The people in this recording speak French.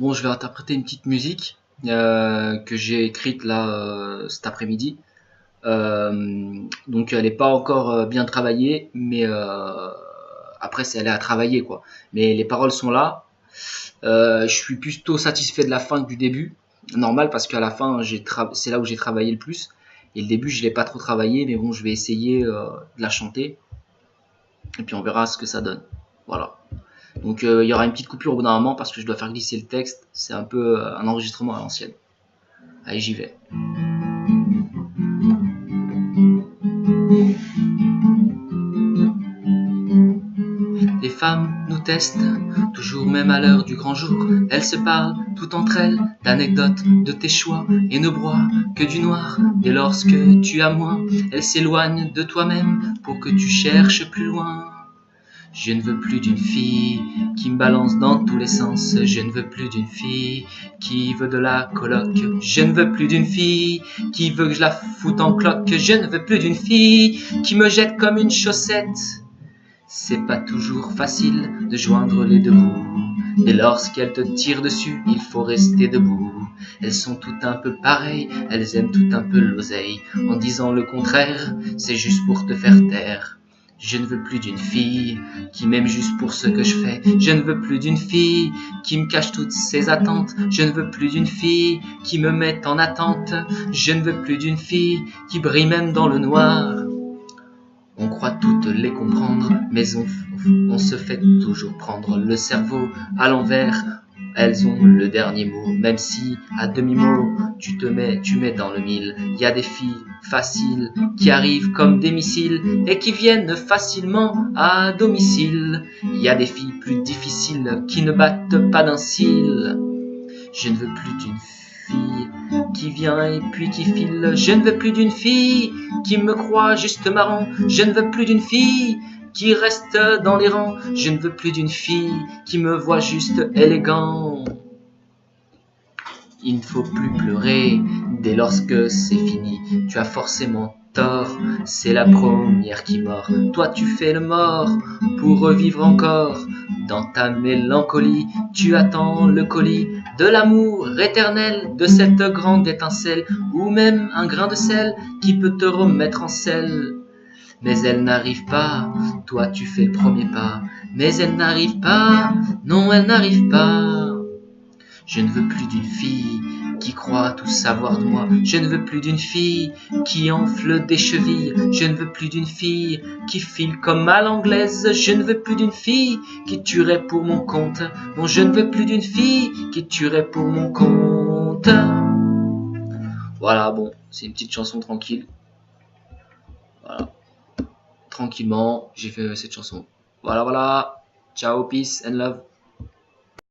Bon, je vais interpréter une petite musique que j'ai écrite là cet après-midi. Donc elle n'est pas encore bien travaillée, mais après elle est à travailler quoi. Mais les paroles sont là. Je suis plutôt satisfait de la fin que du début. Normal parce qu'à la fin c'est là où j'ai travaillé le plus. Et le début je l'ai pas trop travaillé, mais bon je vais essayer de la chanter et puis on verra ce que ça donne. Voilà. Donc il y aura une petite coupure au bout d'un moment parce que je dois faire glisser le texte. C'est un peu un enregistrement à l'ancienne. Allez, j'y vais. Les femmes nous testent, toujours même à l'heure du grand jour. Elles se parlent, toutes entre elles, d'anecdotes, de tes choix, et ne broient que du noir. Dès lorsque tu as moins, elles s'éloignent de toi-même pour que tu cherches plus loin. Je ne veux plus d'une fille qui me balance dans tous les sens. Je ne veux plus d'une fille qui veut de la coloc. Je ne veux plus d'une fille qui veut que je la foute en cloque. Je ne veux plus d'une fille qui me jette comme une chaussette. C'est pas toujours facile de joindre les deux bouts. Et lorsqu'elles te tirent dessus, il faut rester debout. Elles sont toutes un peu pareilles, elles aiment tout un peu l'oseille. En disant le contraire, c'est juste pour te faire taire. Je ne veux plus d'une fille qui m'aime juste pour ce que je fais. Je ne veux plus d'une fille qui me cache toutes ses attentes. Je ne veux plus d'une fille qui me mette en attente. Je ne veux plus d'une fille qui brille même dans le noir. On croit toutes les comprendre, mais on se fait toujours prendre le cerveau à l'envers. Elles ont le dernier mot, même si à demi-mot tu mets dans le mille. Y a des filles faciles qui arrivent comme des missiles et qui viennent facilement à domicile. Y a des filles plus difficiles qui ne battent pas d'un cil. Je ne veux plus d'une fille qui vient et puis qui file. Je ne veux plus d'une fille qui me croit juste marrant. Je ne veux plus d'une fille qui reste dans les rangs. Je ne veux plus d'une fille qui me voit juste élégant. Il ne faut plus pleurer dès lorsque c'est fini. Tu as forcément tort, c'est la première qui mord. Toi tu fais le mort pour revivre encore. Dans ta mélancolie, tu attends le colis de l'amour éternel, de cette grande étincelle, ou même un grain de sel qui peut te remettre en selle. Mais elle n'arrive pas, toi tu fais le premier pas. Mais elle n'arrive pas, non elle n'arrive pas. Je ne veux plus d'une fille qui croit tout savoir de moi. Je ne veux plus d'une fille qui enfle des chevilles. Je ne veux plus d'une fille qui file comme à l'anglaise. Je ne veux plus d'une fille qui tuerait pour mon compte. Non, je ne veux plus d'une fille qui tuerait pour mon compte. Voilà, bon, c'est une petite chanson tranquille. Voilà, tranquillement, j'ai fait cette chanson. Voilà, voilà. Ciao, peace and love.